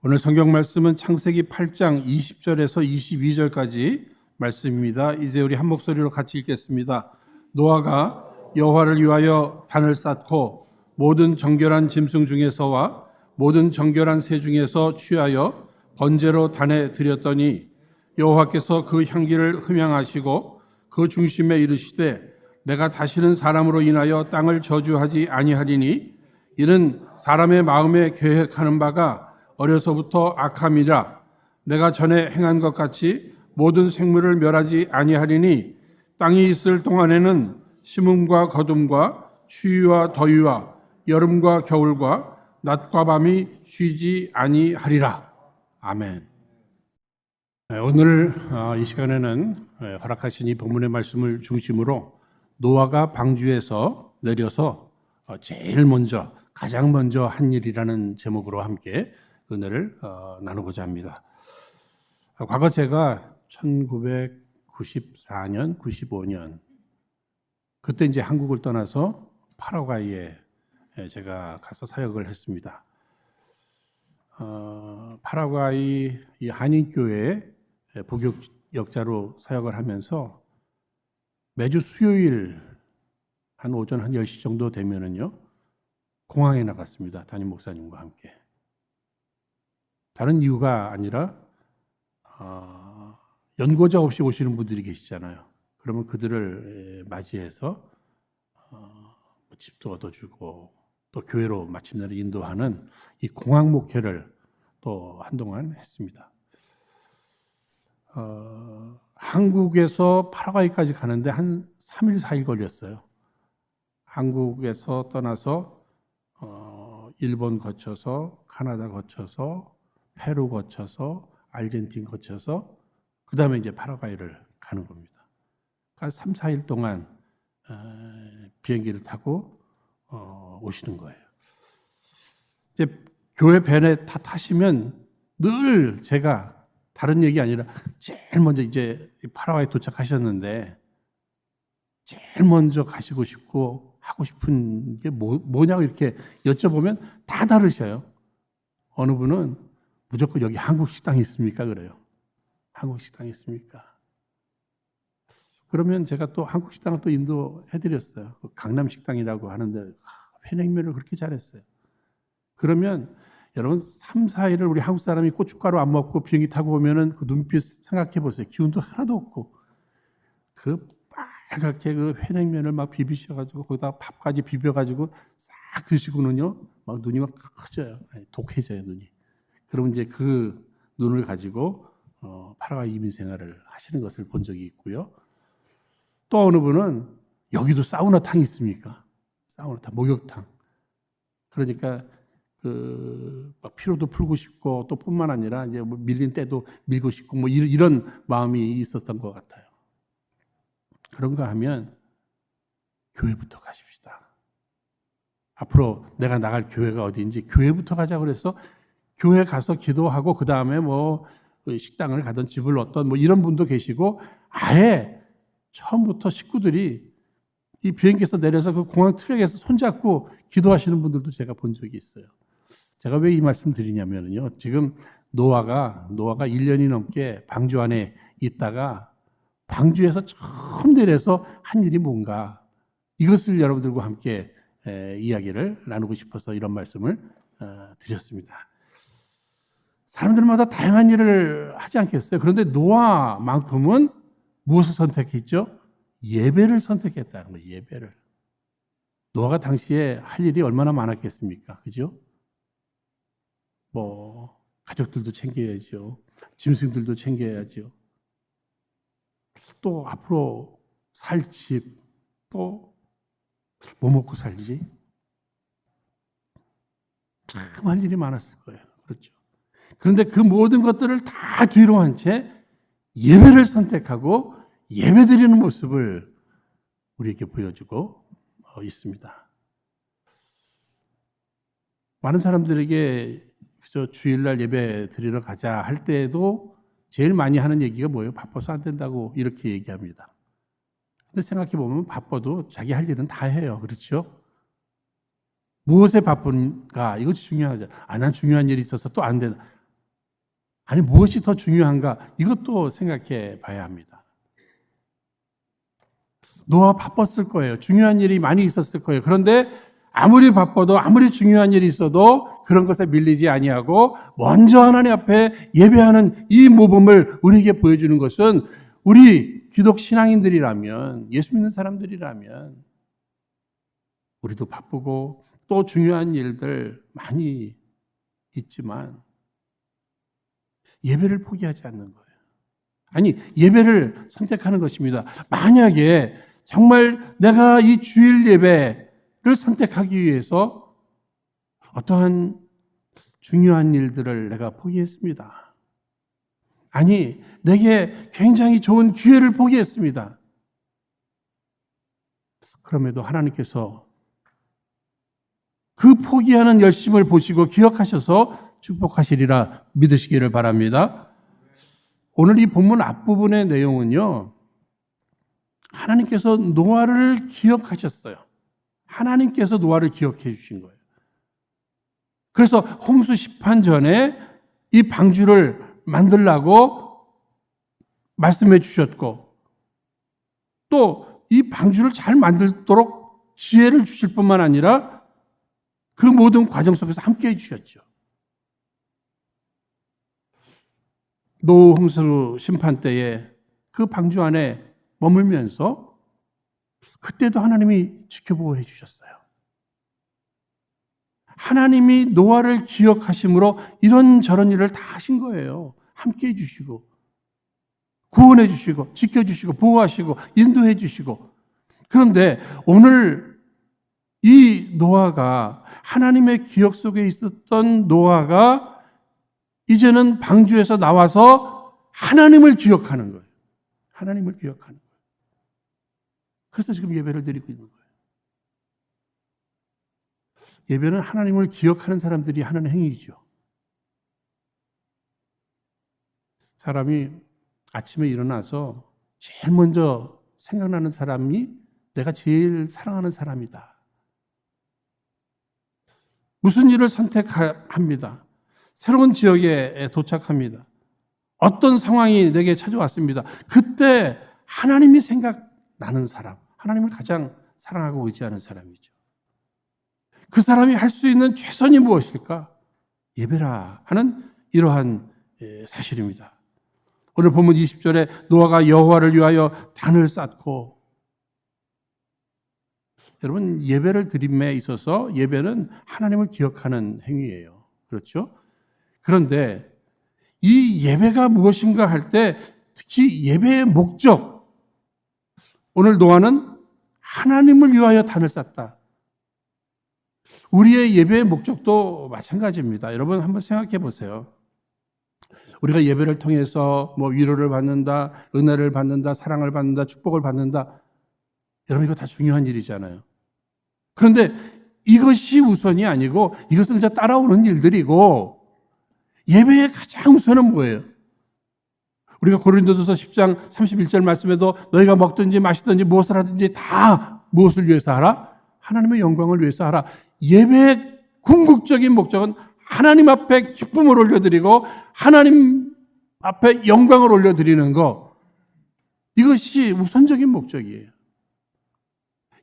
오늘 성경 말씀은 창세기 8장 20절에서 22절까지 말씀입니다. 이제 우리 한 목소리로 같이 읽겠습니다. 노아가 여호와를 위하여 단을 쌓고 모든 정결한 짐승 중에서와 모든 정결한 새 중에서 취하여 번제로 단에 드렸더니 여호와께서 그 향기를 흠향하시고 그 중심에 이르시되 내가 다시는 사람으로 인하여 땅을 저주하지 아니하리니 이는 사람의 마음에 계획하는 바가 어려서부터 악함이라. 내가 전에 행한 것 같이 모든 생물을 멸하지 아니하리니 땅이 있을 동안에는 심음과 거둠과 추위와 더위와 여름과 겨울과 낮과 밤이 쉬지 아니하리라. 아멘. 오늘 이 시간에는 허락하신 이 본문의 말씀을 중심으로 노아가 방주에서 내려서 가장 먼저 한 일이라는 제목으로 함께 은혜를 나누고자 합니다. 과거 제가 1994년, 95년 그때 이제 한국을 떠나서 파라과이에 제가 가서 사역을 했습니다. 파라과이 이 한인교회에 부교역자로 사역을 하면서 매주 수요일 한 오전 한 10시 정도 되면은요 공항에 나갔습니다. 담임 목사님과 함께. 다른 이유가 아니라 연고자 없이 오시는 분들이 계시잖아요. 그러면 그들을 맞이해서 집도 얻어주고 또 교회로 마침내 인도하는 이 공항 목회를 또 한동안 했습니다. 한국에서 파라과이까지 가는데 한 3일, 4일 걸렸어요. 한국에서 떠나서 일본 거쳐서 카나다 거쳐서 페루 거쳐서 아르헨틴 거쳐서 그 다음에 이제 파라과이를 가는 겁니다. 그러니까 3, 4일 동안 비행기를 타고 오시는 거예요. 이제 교회 밴에 타시면 늘 제가 다른 얘기 아니라 제일 먼저 이제 파라과이 도착하셨는데 제일 먼저 가시고 싶고 하고 싶은 게 뭐냐고 이렇게 여쭤보면 다 다르셔요. 어느 분은 무조건 여기 한국 식당이 있습니까? 그래요. 한국 식당이 있습니까? 그러면 제가 또 한국 식당을 또 인도해드렸어요. 강남 식당이라고 하는데 회냉면을 그렇게 잘했어요. 그러면 여러분 3, 4일을 우리 한국 사람이 고춧가루 안 먹고 비행기 타고 오면은 그 눈빛 생각해 보세요. 기운도 하나도 없고 그 빨갛게 그 회냉면을 막 비비셔가지고 거기다 밥까지 비벼가지고 싹 드시고는요 막 눈이 막 커져요. 독해져요 눈이. 그러면 이제 그 눈을 가지고 파라과이 이민 생활을 하시는 것을 본 적이 있고요. 또 어느 분은 여기도 사우나탕이 있습니까? 사우나탕, 목욕탕. 그러니까 막 피로도 풀고 싶고 또 뿐만 아니라 이제 뭐 밀린 때도 밀고 싶고 뭐 이런 마음이 있었던 것 같아요. 그런가 하면 교회부터 가십시다. 앞으로 내가 나갈 교회가 어디인지 교회부터 가자 그래서 교회 가서 기도하고 그 다음에 뭐 식당을 가든 집을 얻던 뭐 이런 분도 계시고 아예 처음부터 식구들이 이 비행기에서 내려서 그 공항 트랙에서 손잡고 기도하시는 분들도 제가 본 적이 있어요. 제가 왜 이 말씀 드리냐면요. 지금 노아가 1년이 넘게 방주 안에 있다가 방주에서 처음 내려서 한 일이 뭔가 이것을 여러분들과 함께 이야기를 나누고 싶어서 이런 말씀을 드렸습니다. 사람들마다 다양한 일을 하지 않겠어요? 그런데 노아만큼은 무엇을 선택했죠? 예배를 선택했다는 거예요. 예배를. 노아가 당시에 할 일이 얼마나 많았겠습니까? 그죠? 뭐 가족들도 챙겨야죠. 짐승들도 챙겨야죠. 또 앞으로 살 집, 또 뭐 먹고 살지? 참 할 일이 많았을 거예요. 그렇죠. 그런데 그 모든 것들을 다 뒤로 한 채 예배를 선택하고 예배드리는 모습을 우리에게 보여주고 있습니다. 많은 사람들에게 그저 주일날 예배 드리러 가자 할 때에도 제일 많이 하는 얘기가 뭐예요? 바빠서 안 된다고 이렇게 얘기합니다. 근데 생각해 보면 바빠도 자기 할 일은 다 해요. 그렇죠? 무엇에 바쁜가? 이것이 중요하죠. 난 중요한 일이 있어서 또 안 된다. 아니, 무엇이 더 중요한가? 이것도 생각해 봐야 합니다. 노아 바빴을 거예요. 중요한 일이 많이 있었을 거예요. 그런데 아무리 바빠도 아무리 중요한 일이 있어도 그런 것에 밀리지 아니하고 먼저 하나님 앞에 예배하는 이 모범을 우리에게 보여주는 것은 우리 기독 신앙인들이라면, 예수 믿는 사람들이라면 우리도 바쁘고 또 중요한 일들 많이 있지만 예배를 포기하지 않는 거예요. 아니, 예배를 선택하는 것입니다. 만약에 정말 내가 이 주일 예배를 선택하기 위해서 어떠한 중요한 일들을 내가 포기했습니다. 아니, 내게 굉장히 좋은 기회를 포기했습니다. 그럼에도 하나님께서 그 포기하는 열심을 보시고 기억하셔서 축복하시리라 믿으시기를 바랍니다. 오늘 이 본문 앞부분의 내용은요, 하나님께서 노아를 기억하셨어요. 하나님께서 노아를 기억해 주신 거예요. 그래서 홍수 심판 전에 이 방주를 만들라고 말씀해 주셨고, 또 이 방주를 잘 만들도록 지혜를 주실 뿐만 아니라 그 모든 과정 속에서 함께 해 주셨죠. 노 홍수 심판 때에 그 방주 안에 머물면서 그때도 하나님이 지켜보고 해주셨어요. 하나님이 노아를 기억하심으로 이런저런 일을 다 하신 거예요. 함께 해주시고 구원해 주시고 지켜주시고 보호하시고 인도해 주시고. 그런데 오늘 이 노아가, 하나님의 기억 속에 있었던 노아가 이제는 방주에서 나와서 하나님을 기억하는 거예요. 하나님을 기억하는 거예요. 그래서 지금 예배를 드리고 있는 거예요. 예배는 하나님을 기억하는 사람들이 하는 행위죠. 사람이 아침에 일어나서 제일 먼저 생각나는 사람이 내가 제일 사랑하는 사람이다. 무슨 일을 선택합니다. 새로운 지역에 도착합니다. 어떤 상황이 내게 찾아왔습니다. 그때 하나님이 생각나는 사람, 하나님을 가장 사랑하고 의지하는 사람이죠. 그 사람이 할 수 있는 최선이 무엇일까? 예배라 하는 이러한 사실입니다. 오늘 본문 20절에 노아가 여호와를 위하여 단을 쌓고, 여러분, 예배를 드림에 있어서 예배는 하나님을 기억하는 행위예요. 그렇죠? 그런데 이 예배가 무엇인가 할 때 특히 예배의 목적, 오늘 노아는 하나님을 위하여 단을 쌓다. 우리의 예배의 목적도 마찬가지입니다. 여러분 한번 생각해 보세요. 우리가 예배를 통해서 위로를 받는다, 은혜를 받는다, 사랑을 받는다, 축복을 받는다. 여러분 이거 다 중요한 일이잖아요. 그런데 이것이 우선이 아니고 이것은 이제 따라오는 일들이고, 예배의 가장 우선은 뭐예요? 우리가 고린도전서 10장 31절 말씀에도 너희가 먹든지 마시든지 무엇을 하든지 다 무엇을 위해서 하라? 하나님의 영광을 위해서 하라. 예배의 궁극적인 목적은 하나님 앞에 기쁨을 올려드리고 하나님 앞에 영광을 올려드리는 것, 이것이 우선적인 목적이에요.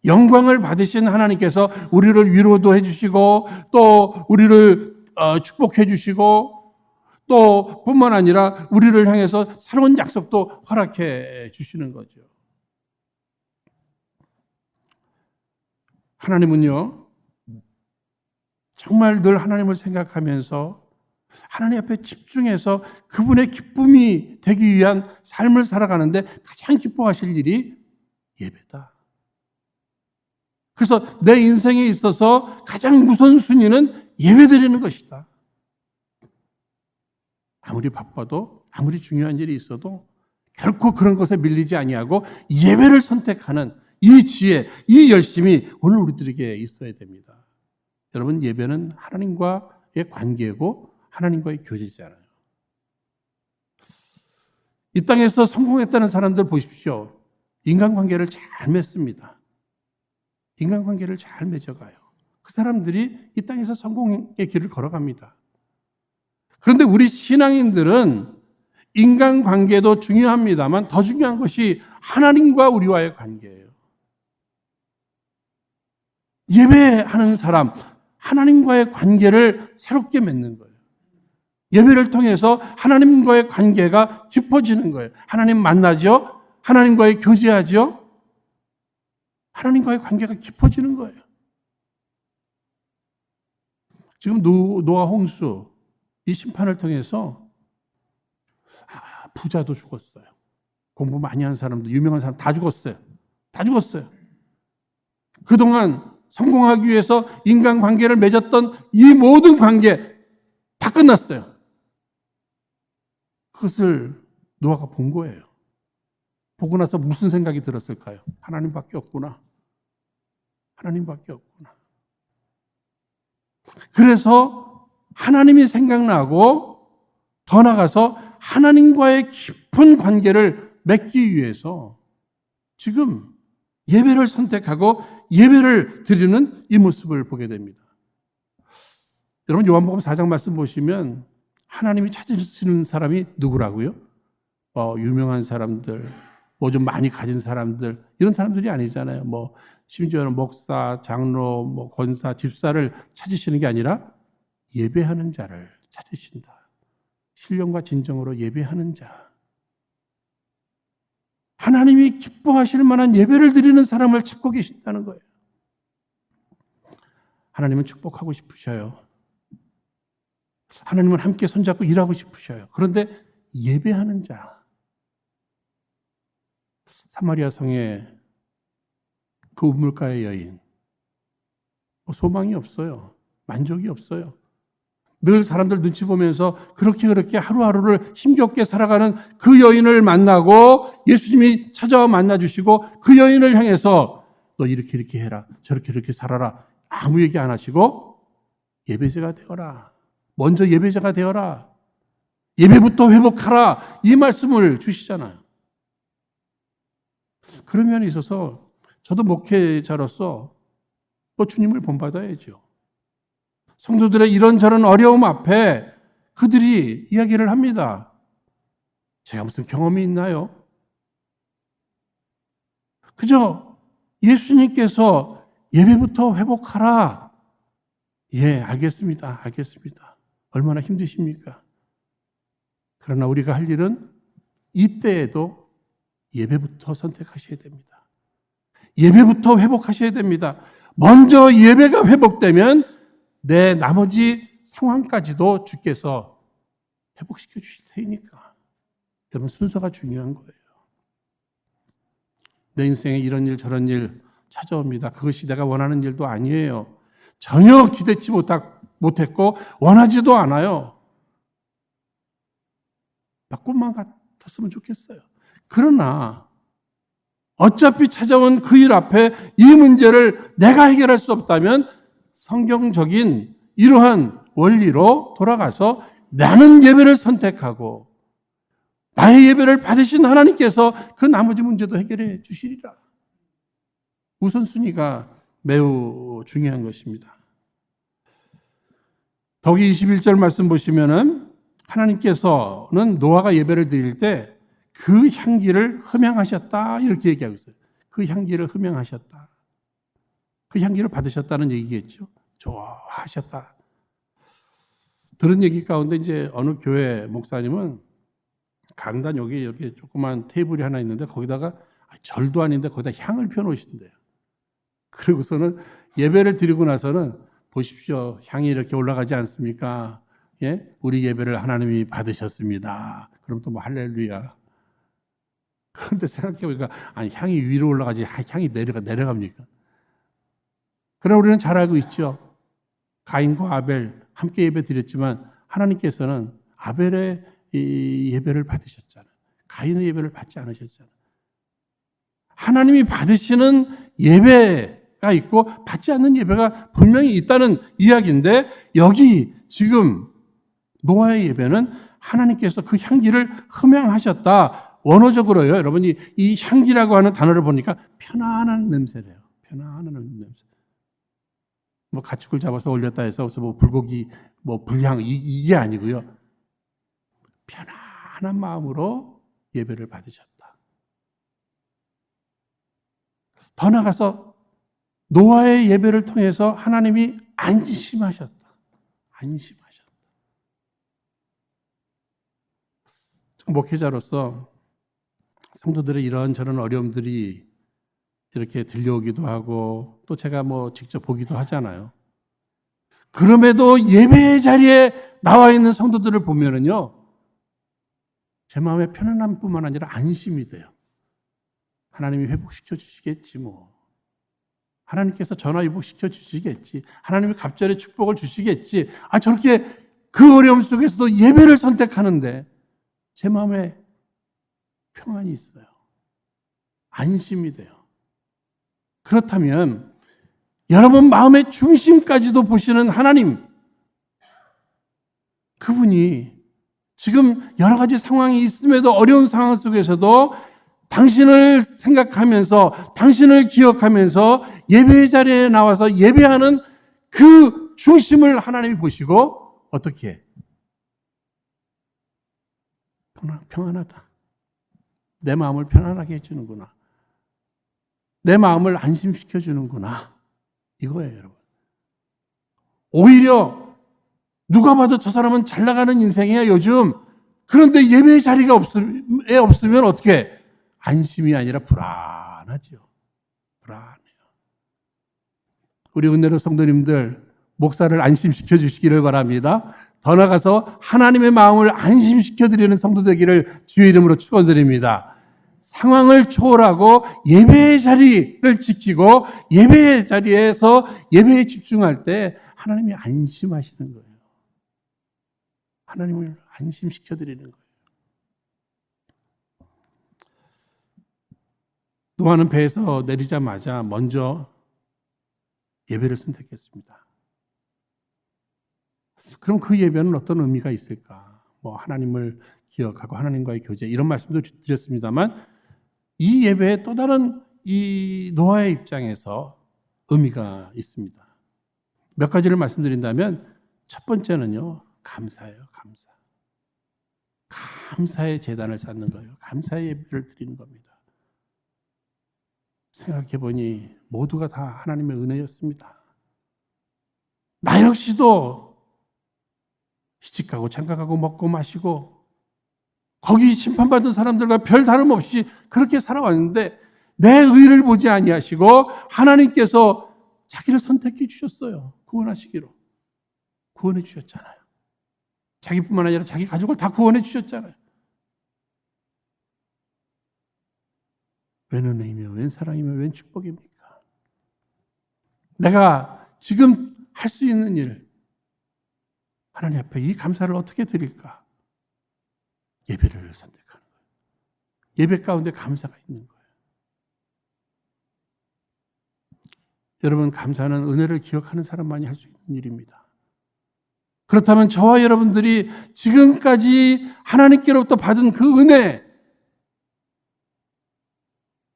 영광을 받으신 하나님께서 우리를 위로도 해주시고 또 우리를 축복해 주시고 또 뿐만 아니라 우리를 향해서 새로운 약속도 허락해 주시는 거죠. 하나님은요, 정말 늘 하나님을 생각하면서 하나님 앞에 집중해서 그분의 기쁨이 되기 위한 삶을 살아가는데 가장 기뻐하실 일이 예배다. 그래서 내 인생에 있어서 가장 우선순위는 예배드리는 것이다. 아무리 바빠도 아무리 중요한 일이 있어도 결코 그런 것에 밀리지 아니하고 예배를 선택하는 이 지혜, 이 열심이 오늘 우리들에게 있어야 됩니다. 여러분, 예배는 하나님과의 관계고 하나님과의 교제잖아요. 이 땅에서 성공했다는 사람들 보십시오. 인간관계를 잘 맺습니다. 인간관계를 잘 맺어가요. 그 사람들이 이 땅에서 성공의 길을 걸어갑니다. 그런데 우리 신앙인들은 인간관계도 중요합니다만 더 중요한 것이 하나님과 우리와의 관계예요. 예배하는 사람, 하나님과의 관계를 새롭게 맺는 거예요. 예배를 통해서 하나님과의 관계가 깊어지는 거예요. 하나님 만나죠? 하나님과의 교제하죠? 하나님과의 관계가 깊어지는 거예요. 지금 노아 홍수, 이 심판을 통해서 부자도 죽었어요. 공부 많이 하는 사람도, 유명한 사람 다 죽었어요. 다 죽었어요. 그동안 성공하기 위해서 인간관계를 맺었던 이 모든 관계 다 끝났어요. 그것을 노아가 본 거예요. 보고 나서 무슨 생각이 들었을까요? 하나님밖에 없구나. 하나님밖에 없구나. 그래서 하나님이 생각나고 더 나아가서 하나님과의 깊은 관계를 맺기 위해서 지금 예배를 선택하고 예배를 드리는 이 모습을 보게 됩니다. 여러분 요한복음 4장 말씀 보시면 하나님이 찾으시는 사람이 누구라고요? 유명한 사람들, 뭐 좀 많이 가진 사람들, 이런 사람들이 아니잖아요. 뭐 심지어는 목사, 장로, 뭐 권사, 집사를 찾으시는 게 아니라 예배하는 자를 찾으신다. 신령과 진정으로 예배하는 자. 하나님이 기뻐하실 만한 예배를 드리는 사람을 찾고 계신다는 거예요. 하나님은 축복하고 싶으셔요. 하나님은 함께 손잡고 일하고 싶으셔요. 그런데 예배하는 자. 사마리아 성의 그 우물가의 여인. 소망이 없어요. 만족이 없어요. 늘 사람들 눈치 보면서 그렇게 하루하루를 힘겹게 살아가는 그 여인을 만나고 예수님이 찾아와 만나주시고 그 여인을 향해서 너 이렇게 해라. 저렇게 살아라. 아무 얘기 안 하시고 예배자가 되어라. 먼저 예배자가 되어라. 예배부터 회복하라. 이 말씀을 주시잖아요. 그런 면에 있어서 저도 목회자로서 주님을 본받아야죠. 성도들의 이런저런 어려움 앞에 그들이 이야기를 합니다. 제가 무슨 경험이 있나요? 그저 예수님께서 예배부터 회복하라. 예, 알겠습니다. 얼마나 힘드십니까? 그러나 우리가 할 일은 이때에도 예배부터 선택하셔야 됩니다. 예배부터 회복하셔야 됩니다. 먼저 예배가 회복되면 내 나머지 상황까지도 주께서 회복시켜 주실 테니까. 여러분 순서가 중요한 거예요. 내 인생에 이런 일 저런 일 찾아옵니다. 그것이 내가 원하는 일도 아니에요. 전혀 기대치 못했고 원하지도 않아요. 나 꿈만 같았으면 좋겠어요. 그러나 어차피 찾아온 그 일 앞에 이 문제를 내가 해결할 수 없다면 성경적인 이러한 원리로 돌아가서 나는 예배를 선택하고 나의 예배를 받으신 하나님께서 그 나머지 문제도 해결해 주시리라. 우선순위가 매우 중요한 것입니다. 더기 21절 말씀 보시면은 하나님께서는 노아가 예배를 드릴 때 그 향기를 흠양하셨다 이렇게 얘기하고 있어요. 그 향기를 흠양하셨다. 그 향기를 받으셨다는 얘기겠죠. 좋아하셨다. 들은 얘기 가운데 이제 어느 교회 목사님은 강단 여기 조그만 테이블이 하나 있는데 거기다가 절도 아닌데 거기다 향을 펴놓으신대요. 그리고서는 예배를 드리고 나서는 보십시오. 향이 이렇게 올라가지 않습니까? 예? 우리 예배를 하나님이 받으셨습니다. 그럼 또 뭐 할렐루야. 그런데 생각해보니까 향이 위로 올라가지 향이 내려갑니까? 그러나 우리는 잘 알고 있죠. 가인과 아벨 함께 예배 드렸지만 하나님께서는 아벨의 이 예배를 받으셨잖아요. 가인의 예배를 받지 않으셨잖아요. 하나님이 받으시는 예배가 있고 받지 않는 예배가 분명히 있다는 이야기인데 여기 지금 노아의 예배는 하나님께서 그 향기를 흠양하셨다. 원어적으로요. 여러분이 이 향기라고 하는 단어를 보니까 편안한 냄새래요. 편안한 냄새. 뭐 가축을 잡아서 올렸다 해서 뭐 불고기, 뭐 불향 이게 아니고요. 편안한 마음으로 예배를 받으셨다. 더 나아가서 노아의 예배를 통해서 하나님이 안심하셨다. 안심하셨다. 목회자로서 성도들의 이런저런 어려움들이 이렇게 들려오기도 하고 또 제가 직접 보기도 하잖아요. 그럼에도 예배의 자리에 나와 있는 성도들을 보면은요, 제 마음에 편안함뿐만 아니라 안심이 돼요. 하나님이 회복시켜 주시겠지 뭐. 하나님께서 전화위복시켜 주시겠지. 하나님이 갑절의 축복을 주시겠지. 저렇게 그 어려움 속에서도 예배를 선택하는데 제 마음에 평안이 있어요. 안심이 돼요. 그렇다면 여러분 마음의 중심까지도 보시는 하나님, 그분이 지금 여러 가지 상황이 있음에도 어려운 상황 속에서도 당신을 생각하면서 당신을 기억하면서 예배의 자리에 나와서 예배하는 그 중심을 하나님이 보시고 어떻게 해? 평안하다. 내 마음을 편안하게 해주는구나. 내 마음을 안심시켜 주는구나. 이거예요, 여러분. 오히려 누가 봐도 저 사람은 잘 나가는 인생이야, 요즘. 그런데 예배의 자리가 없으면 어떻게 해? 안심이 아니라 불안하죠. 불안해요. 우리 은혜로 성도님들, 목사를 안심시켜 주시기를 바랍니다. 더 나아가서 하나님의 마음을 안심시켜 드리는 성도 되기를 주의 이름으로 축원드립니다. 상황을 초월하고 예배의 자리를 지키고 예배의 자리에서 예배에 집중할 때 하나님이 안심하시는 거예요. 하나님을 안심시켜 드리는 거예요. 노아는 배에서 내리자마자 먼저 예배를 선택했습니다. 그럼 그 예배는 어떤 의미가 있을까? 하나님을 기억하고 하나님과의 교제, 이런 말씀도 드렸습니다만 이 예배에 또 다른 이 노아의 입장에서 의미가 있습니다. 몇 가지를 말씀드린다면 첫 번째는요, 감사예요. 감사. 감사의 제단을 쌓는 거예요. 감사의 예배를 드리는 겁니다. 생각해보니 모두가 다 하나님의 은혜였습니다. 나 역시도 시집가고 장가가고 먹고 마시고 거기 심판받은 사람들과 별 다름없이 그렇게 살아왔는데 내 의를 보지 아니하시고 하나님께서 자기를 선택해 주셨어요. 구원하시기로. 구원해 주셨잖아요. 자기뿐만 아니라 자기 가족을 다 구원해 주셨잖아요. 웬 은혜이며 웬 사랑이며 웬 축복입니까? 내가 지금 할 수 있는 일, 하나님 앞에 이 감사를 어떻게 드릴까? 예배를 선택하는 거예요. 예배 가운데 감사가 있는 거예요. 여러분, 감사는 은혜를 기억하는 사람만이 할 수 있는 일입니다. 그렇다면 저와 여러분들이 지금까지 하나님께로부터 받은 그 은혜,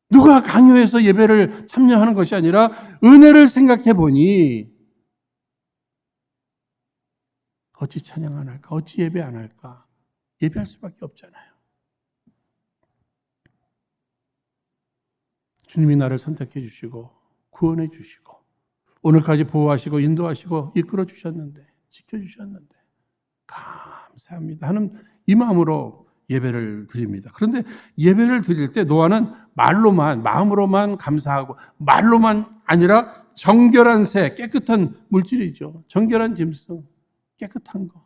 누가 강요해서 예배를 참여하는 것이 아니라 은혜를 생각해 보니 어찌 찬양 안 할까? 어찌 예배 안 할까? 예배할 수밖에 없잖아요. 주님이 나를 선택해 주시고 구원해 주시고 오늘까지 보호하시고 인도하시고 이끌어 주셨는데 지켜주셨는데 감사합니다 하는 이 마음으로 예배를 드립니다. 그런데 예배를 드릴 때 노아는 말로만, 마음으로만 감사하고 말로만 아니라 정결한 새, 깨끗한 물질이죠. 정결한 짐승, 깨끗한 거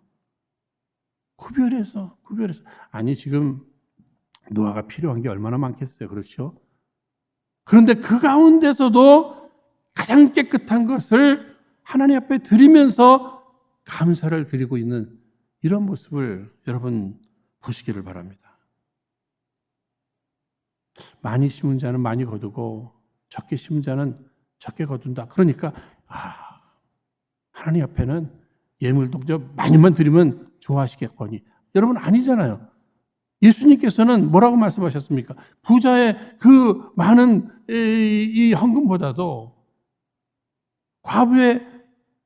구별해서 아니 지금 노아가 필요한 게 얼마나 많겠어요. 그렇죠? 그런데 그 가운데서도 가장 깨끗한 것을 하나님 앞에 드리면서 감사를 드리고 있는 이런 모습을 여러분 보시기를 바랍니다. 많이 심은 자는 많이 거두고 적게 심은 자는 적게 거둔다. 그러니까 하나님 앞에는 예물도 많이만 드리면 좋아하시겠거니. 여러분 아니잖아요. 예수님께서는 뭐라고 말씀하셨습니까? 부자의 그 많은 이 헌금보다도 과부의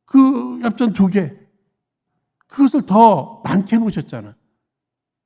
그 엽전 2개 그것을 더 많게 보셨잖아요.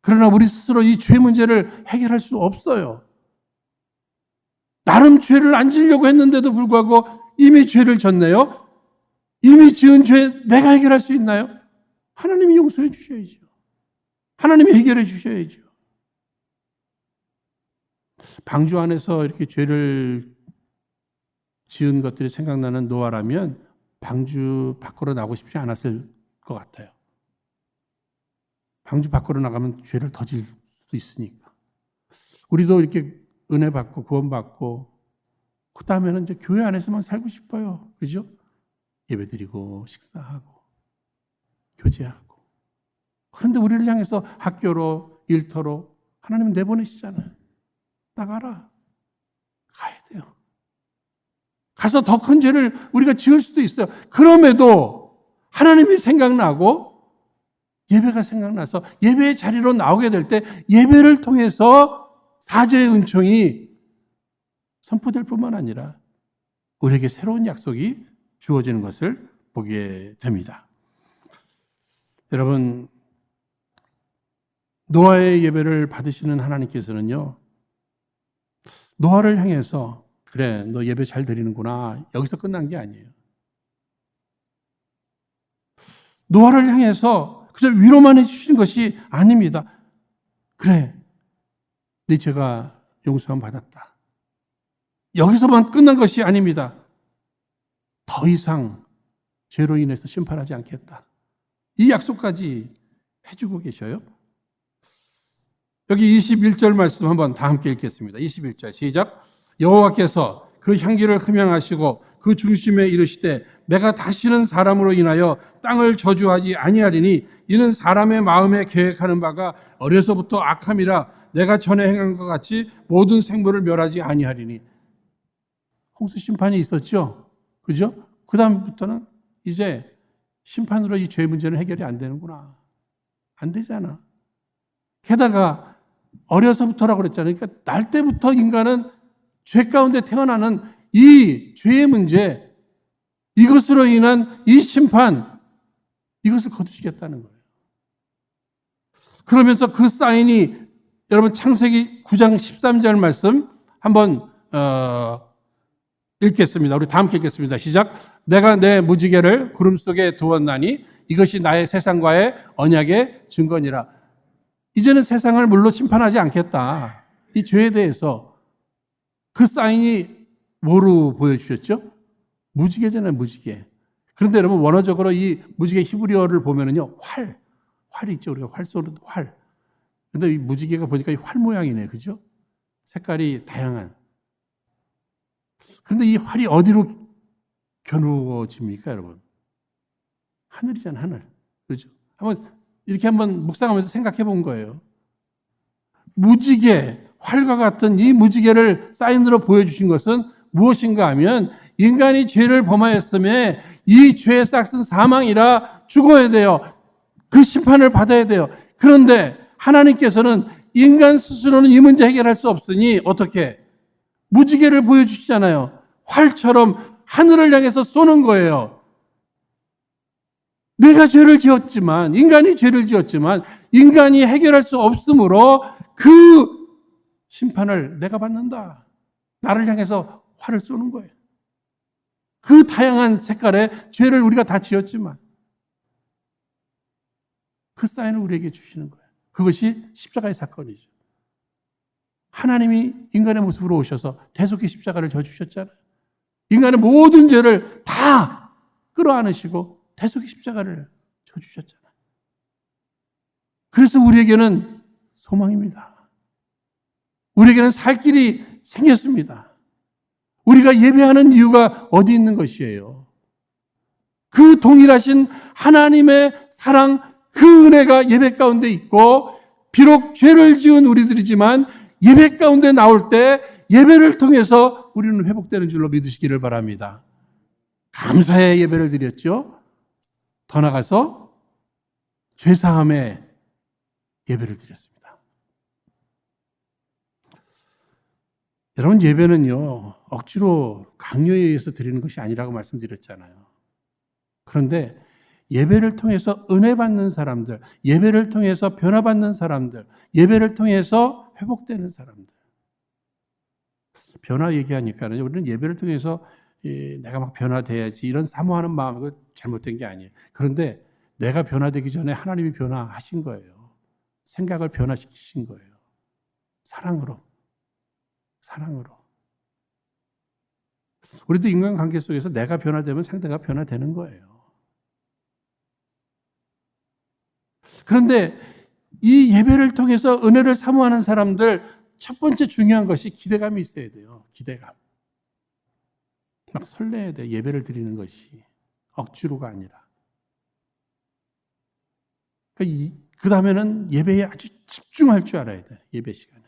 그러나 우리 스스로 이 죄 문제를 해결할 수 없어요. 나름 죄를 안 지려고 했는데도 불구하고 이미 죄를 졌네요. 이미 지은 죄 내가 해결할 수 있나요? 하나님이 용서해 주셔야죠. 하나님이 해결해 주셔야죠. 방주 안에서 이렇게 죄를 지은 것들이 생각나는 노아라면 방주 밖으로 나오고 싶지 않았을 것 같아요. 방주 밖으로 나가면 죄를 더 질 수도 있으니까. 우리도 이렇게 은혜 받고 구원 받고 그 다음에는 이제 교회 안에서만 살고 싶어요. 그죠? 예배드리고 식사하고 교제하고. 그런데 우리를 향해서 학교로 일터로 하나님은 내보내시잖아요. 나가라. 가야 돼요. 가서 더 큰 죄를 우리가 지을 수도 있어요. 그럼에도 하나님이 생각나고 예배가 생각나서 예배의 자리로 나오게 될 때 예배를 통해서 사죄의 은총이 선포될 뿐만 아니라 우리에게 새로운 약속이 주어지는 것을 보게 됩니다. 여러분, 노아의 예배를 받으시는 하나님께서는요, 노아를 향해서 그래, 너 예배 잘 드리는구나, 여기서 끝난 게 아니에요. 노아를 향해서 그저 위로만 해주시는 것이 아닙니다. 그래, 네 죄가 용서함 받았다. 여기서만 끝난 것이 아닙니다. 더 이상 죄로 인해서 심판하지 않겠다. 이 약속까지 해주고 계셔요. 여기 21절 말씀 한번 다 함께 읽겠습니다. 21절 시작. 여호와께서 그 향기를 흠양하시고 그 중심에 이르시되 내가 다시는 사람으로 인하여 땅을 저주하지 아니하리니 이는 사람의 마음에 계획하는 바가 어려서부터 악함이라 내가 전에 행한 것 같이 모든 생물을 멸하지 아니하리니. 홍수 심판이 있었죠. 그죠? 그 다음부터는 이제 심판으로 이 죄 문제는 해결이 안 되는구나. 안 되잖아. 게다가 어려서부터라고 그랬잖아요. 그러니까 날 때부터 인간은 죄 가운데 태어나는 이 죄의 문제, 이것으로 인한 이 심판, 이것을 거두시겠다는 거예요. 그러면서 그 사인이 여러분 창세기 9장 13절 말씀 한번 읽겠습니다. 우리 다 함께 읽겠습니다. 시작. 내가 내 무지개를 구름 속에 두었나니 이것이 나의 세상과의 언약의 증거니라. 이제는 세상을 물로 심판하지 않겠다. 이 죄에 대해서 그 사인이 뭐로 보여주셨죠? 무지개잖아요, 무지개. 그런데 여러분 원어적으로 이 무지개 히브리어를 보면은요, 활이 있죠. 우리가 활 쏘는 활. 근데 이 무지개가 보니까 이 활 모양이네, 그죠? 색깔이 다양한. 그런데 이 활이 어디로 겨누어집니까, 여러분? 하늘이잖아요, 하늘. 그죠? 이렇게 한번 묵상하면서 생각해 본 거예요. 무지개, 활과 같은 이 무지개를 사인으로 보여주신 것은 무엇인가 하면 인간이 죄를 범하였음에 이 죄의 싹은 사망이라 죽어야 돼요. 그 심판을 받아야 돼요. 그런데 하나님께서는 인간 스스로는 이 문제 해결할 수 없으니 어떻게? 무지개를 보여주시잖아요. 활처럼 하늘을 향해서 쏘는 거예요. 내가 죄를 지었지만, 인간이 죄를 지었지만, 인간이 해결할 수 없으므로 그 심판을 내가 받는다. 나를 향해서 활을 쏘는 거예요. 그 다양한 색깔의 죄를 우리가 다 지었지만, 그 사인을 우리에게 주시는 거예요. 그것이 십자가의 사건이죠. 하나님이 인간의 모습으로 오셔서 대속의 십자가를 져주셨잖아요. 인간의 모든 죄를 다 끌어안으시고 대속의 십자가를 져주셨잖아요. 그래서 우리에게는 소망입니다. 우리에게는 살 길이 생겼습니다. 우리가 예배하는 이유가 어디 있는 것이에요? 그 동일하신 하나님의 사랑, 그 은혜가 예배 가운데 있고, 비록 죄를 지은 우리들이지만 예배 가운데 나올 때 예배를 통해서 우리는 회복되는 줄로 믿으시기를 바랍니다. 감사의 예배를 드렸죠. 더 나아가서 죄사함의 예배를 드렸습니다. 여러분, 예배는요, 억지로 강요에 의해서 드리는 것이 아니라고 말씀드렸잖아요. 그런데 예배를 통해서 은혜 받는 사람들, 예배를 통해서 변화받는 사람들, 예배를 통해서 회복되는 사람들. 변화 얘기하니까는 우리는 예배를 통해서 내가 막 변화돼야지 이런 사모하는 마음이 잘못된 게 아니에요. 그런데 내가 변화되기 전에 하나님이 변화하신 거예요. 생각을 변화시키신 거예요. 사랑으로. 우리도 인간관계 속에서 내가 변화되면 상대가 변화되는 거예요. 그런데 이 예배를 통해서 은혜를 사모하는 사람들 첫 번째 중요한 것이 기대감이 있어야 돼요. 기대감. 막 설레야 돼. 예배를 드리는 것이. 억지로가 아니라. 그 다음에는 예배에 아주 집중할 줄 알아야 돼. 예배 시간에.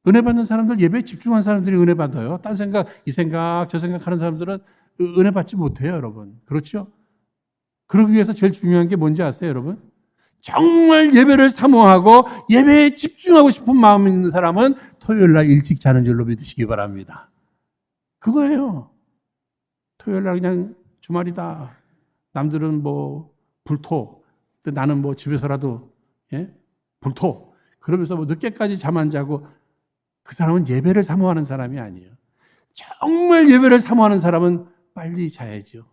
은혜 받는 사람들, 예배에 집중한 사람들이 은혜 받아요. 딴 생각, 이 생각, 저 생각 하는 사람들은 은혜 받지 못해요, 여러분. 그렇죠? 그러기 위해서 제일 중요한 게 뭔지 아세요, 여러분? 정말 예배를 사모하고 예배에 집중하고 싶은 마음이 있는 사람은 토요일 날 일찍 자는 줄로 믿으시기 바랍니다. 그거예요. 토요일 날 그냥 주말이다. 남들은 뭐 불토. 나는 뭐 집에서라도 불토. 그러면서 뭐 늦게까지 잠 안 자고 그 사람은 예배를 사모하는 사람이 아니에요. 정말 예배를 사모하는 사람은 빨리 자야죠.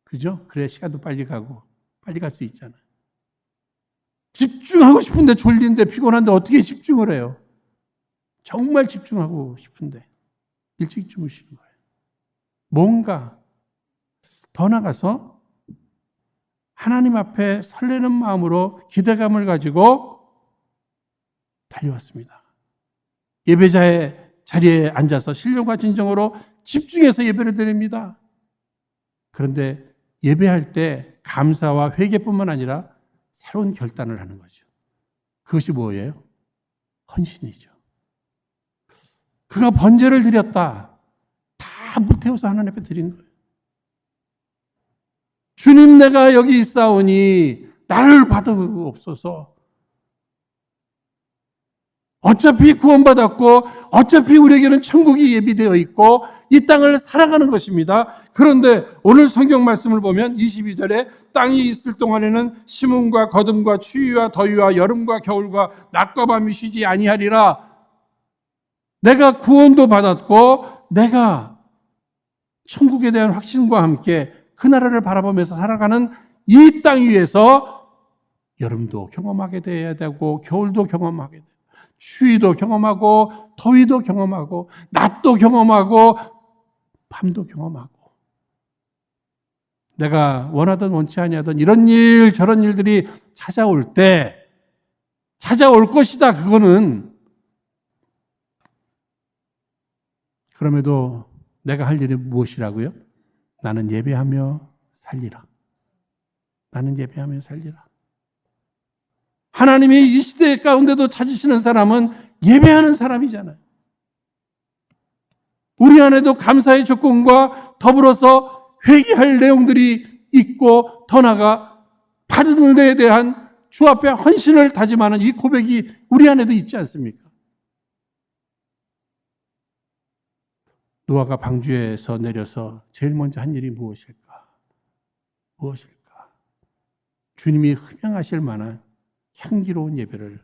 그죠? 그래야 시간도 빨리 가고 빨리 갈 수 있잖아요. 집중하고 싶은데 졸린데 피곤한데 어떻게 집중을 해요? 정말 집중하고 싶은데 일찍 주무시는 거예요. 뭔가 더 나가서 하나님 앞에 설레는 마음으로 기대감을 가지고 달려왔습니다. 예배자의 자리에 앉아서 신령과 진정으로 집중해서 예배를 드립니다. 그런데 예배할 때 감사와 회개뿐만 아니라 새로운 결단을 하는 거죠. 그것이 뭐예요? 헌신이죠. 그가 번제를 드렸다. 다 불태워서 하나님 앞에 드린 거예요. 주님, 내가 여기 있사오니 나를 받으옵소서. 어차피 구원받았고 어차피 우리에게는 천국이 예비되어 있고 이 땅을 살아가는 것입니다. 그런데 오늘 성경 말씀을 보면 22절에 땅이 있을 동안에는 심음과 거둠과 추위와 더위와 여름과 겨울과 낮과 밤이 쉬지 아니하리라. 내가 구원도 받았고 내가 천국에 대한 확신과 함께 그 나라를 바라보면서 살아가는 이 땅 위에서 여름도 경험하게 돼야 되고 겨울도 경험하게 돼요. 추위도 경험하고 더위도 경험하고 낮도 경험하고 밤도 경험하고 내가 원하든 원치 아니하던 이런 일 저런 일들이 찾아올 때 찾아올 것이다. 그거는 그럼에도 내가 할 일이 무엇이라고요? 나는 예배하며 살리라. 나는 예배하며 살리라. 하나님이 이 시대 가운데도 찾으시는 사람은 예배하는 사람이잖아요. 우리 안에도 감사의 조건과 더불어서 회개할 내용들이 있고 더 나아가 받은 은혜에 대한 주 앞에 헌신을 다짐하는 이 고백이 우리 안에도 있지 않습니까? 노아가 방주에서 내려서 제일 먼저 한 일이 무엇일까? 주님이 흠양하실 만한 향기로운 예배를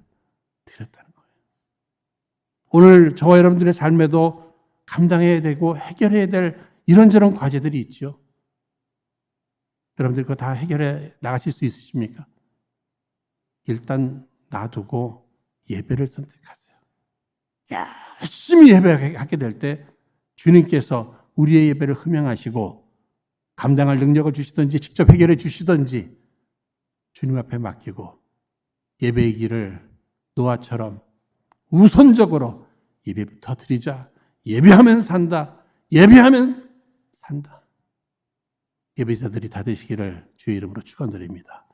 드렸다는 거예요. 오늘 저와 여러분들의 삶에도 감당해야 되고 해결해야 될 이런저런 과제들이 있죠. 여러분들 그거 다 해결해 나가실 수 있으십니까? 일단 놔두고 예배를 선택하세요. 열심히 예배하게 될 때 주님께서 우리의 예배를 흠양하시고 감당할 능력을 주시든지 직접 해결해 주시든지 주님 앞에 맡기고 예배의 길을 노아처럼 우선적으로 예배부터 드리자. 예배하면 산다. 예배하면 산다. 예배자들이 다 되시기를 주의 이름으로 축원드립니다.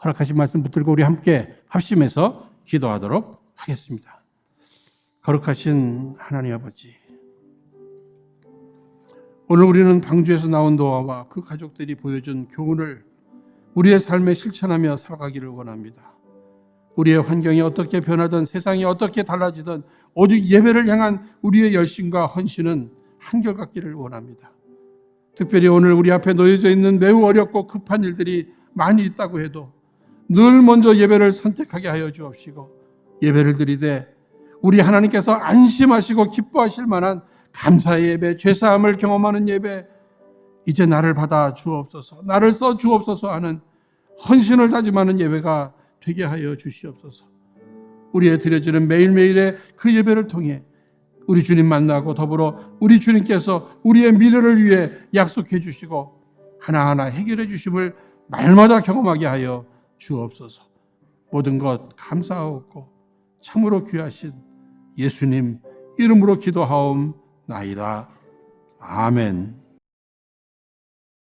허락하신 말씀 붙들고 우리 함께 합심해서 기도하도록 하겠습니다. 거룩하신 하나님 아버지, 오늘 우리는 방주에서 나온 노아와 그 가족들이 보여준 교훈을 우리의 삶에 실천하며 살아가기를 원합니다. 우리의 환경이 어떻게 변하든 세상이 어떻게 달라지든 오직 예배를 향한 우리의 열심과 헌신은 한결같기를 원합니다. 특별히 오늘 우리 앞에 놓여져 있는 매우 어렵고 급한 일들이 많이 있다고 해도 늘 먼저 예배를 선택하게 하여 주옵시고, 예배를 드리되 우리 하나님께서 안심하시고 기뻐하실 만한 감사의 예배, 죄사함을 경험하는 예배, 이제 나를 받아 주옵소서, 나를 써 주옵소서 하는 헌신을 다짐하는 예배가 되게 하여 주시옵소서. 우리의 드려지는 매일매일의 그 예배를 통해 우리 주님 만나고 더불어 우리 주님께서 우리의 미래를 위해 약속해 주시고 하나하나 해결해 주심을 날마다 경험하게 하여 주옵소서. 모든 것 감사하옵고 참으로 귀하신 예수님 이름으로 기도하옵나이다. 아멘.